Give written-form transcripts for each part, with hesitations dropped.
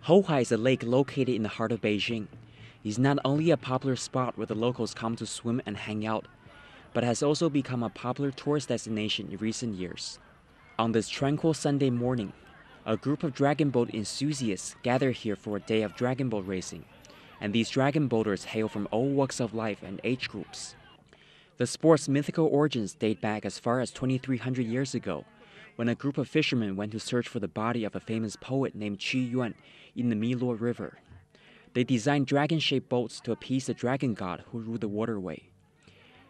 Hohai is a lake located in the heart of Beijing. It's not only a popular spot where the locals come to swim and hang out, but has also become a popular tourist destination in recent years. On this tranquil Sunday morning, a group of dragon boat enthusiasts gather here for a day of dragon boat racing, and these dragon boaters hail from all walks of life and age groups. The sport's mythical origins date back as far as 2,300 years ago, when a group of fishermen went to search for the body of a famous poet named Qi Yuan in the Miluo River. They designed dragon-shaped boats to appease the dragon god who ruled the waterway.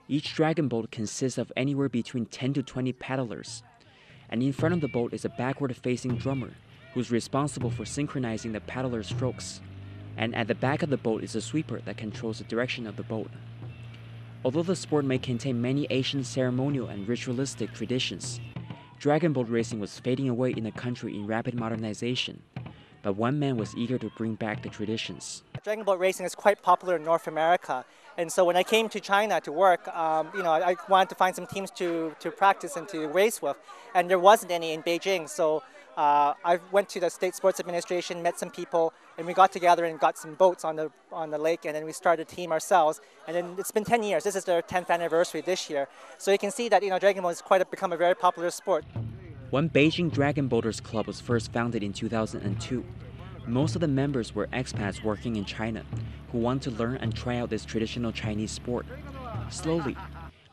Each dragon boat consists of anywhere between 10 to 20 paddlers, and in front of the boat is a backward-facing drummer who's responsible for synchronizing the paddlers' strokes. And at the back of the boat is a sweeper that controls the direction of the boat. Although the sport may contain many ancient ceremonial and ritualistic traditions, dragon boat racing was fading away in the country in rapid modernization, but one man was eager to bring back the traditions. Dragon boat racing is quite popular in North America, and so when I came to China to work, I wanted to find some teams to practice and to race with, and there wasn't any in Beijing. So I went to the State Sports Administration, met some people, and we got together and got some boats on the lake, and then we started a team ourselves. And then it's been 10 years. This is their 10th anniversary this year. So you can see that dragon boat has become a very popular sport. One Beijing Dragon Boaters Club was first founded in 2002. Most of the members were expats working in China who wanted to learn and try out this traditional Chinese sport. Slowly,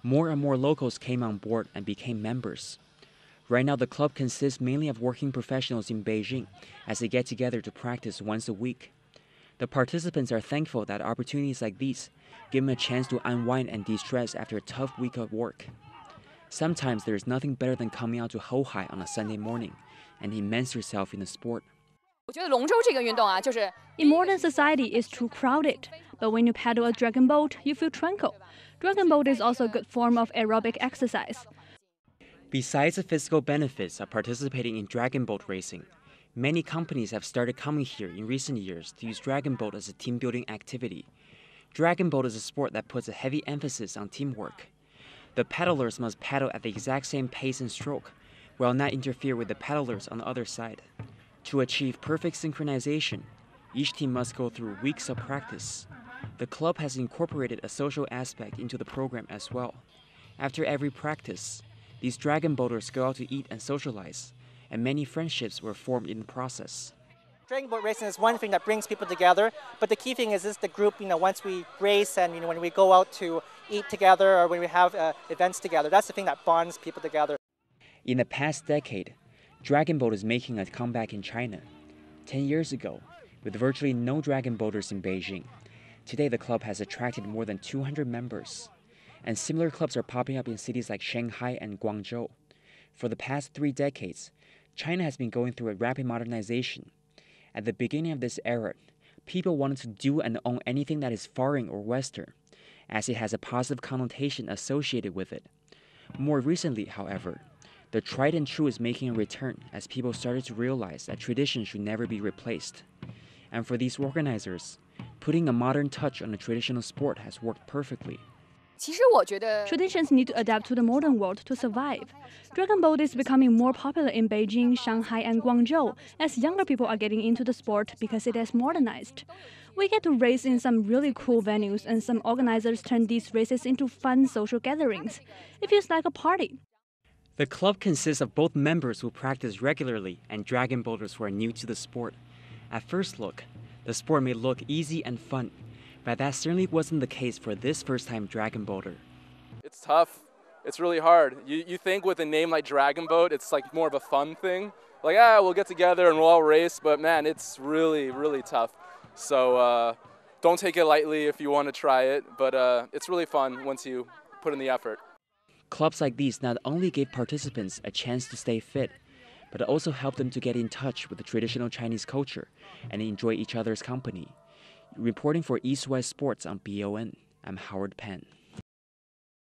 more and more locals came on board and became members. Right now, the club consists mainly of working professionals in Beijing as they get together to practice once a week. The participants are thankful that opportunities like these give them a chance to unwind and de-stress after a tough week of work. Sometimes there is nothing better than coming out to Hohai on a Sunday morning and immerse yourself in the sport. In modern society, it's too crowded, but when you paddle a dragon boat, you feel tranquil. Dragon boat is also a good form of aerobic exercise. Besides the physical benefits of participating in dragon boat racing, many companies have started coming here in recent years to use dragon boat as a team-building activity. Dragon boat is a sport that puts a heavy emphasis on teamwork. The paddlers must paddle at the exact same pace and stroke, while not interfere with the paddlers on the other side. To achieve perfect synchronization, each team must go through weeks of practice. The club has incorporated a social aspect into the program as well. After every practice, these dragon boaters go out to eat and socialize, and many friendships were formed in the process. Dragon boat racing is one thing that brings people together, but the key thing is the group, once we race and when we go out to eat together or when we have events together, that's the thing that bonds people together. In the past decade, dragon boat is making a comeback in China. 10 years ago, with virtually no dragon boaters in Beijing, today the club has attracted more than 200 members. And similar clubs are popping up in cities like Shanghai and Guangzhou. For the past 3 decades, China has been going through a rapid modernization. At the beginning of this era, people wanted to do and own anything that is foreign or Western, as it has a positive connotation associated with it. More recently, however, the tried and true is making a return as people started to realize that tradition should never be replaced. And for these organizers, putting a modern touch on a traditional sport has worked perfectly. Traditions need to adapt to the modern world to survive. Dragon boat is becoming more popular in Beijing, Shanghai, and Guangzhou as younger people are getting into the sport because it has modernized. We get to race in some really cool venues, and some organizers turn these races into fun social gatherings. It feels like a party. The club consists of both members who practice regularly and dragon boaters who are new to the sport. At first look, the sport may look easy and fun, but that certainly wasn't the case for this first-time dragon boater. It's tough. It's really hard. You think with a name like Dragon Boat, it's like more of a fun thing. Like, we'll get together and we'll all race, but man, it's really, really tough. So don't take it lightly if you want to try it, but it's really fun once you put in the effort. Clubs like these not only give participants a chance to stay fit, but also help them to get in touch with the traditional Chinese culture and enjoy each other's company. Reporting for East West Sports on BON, I'm Howard Penn.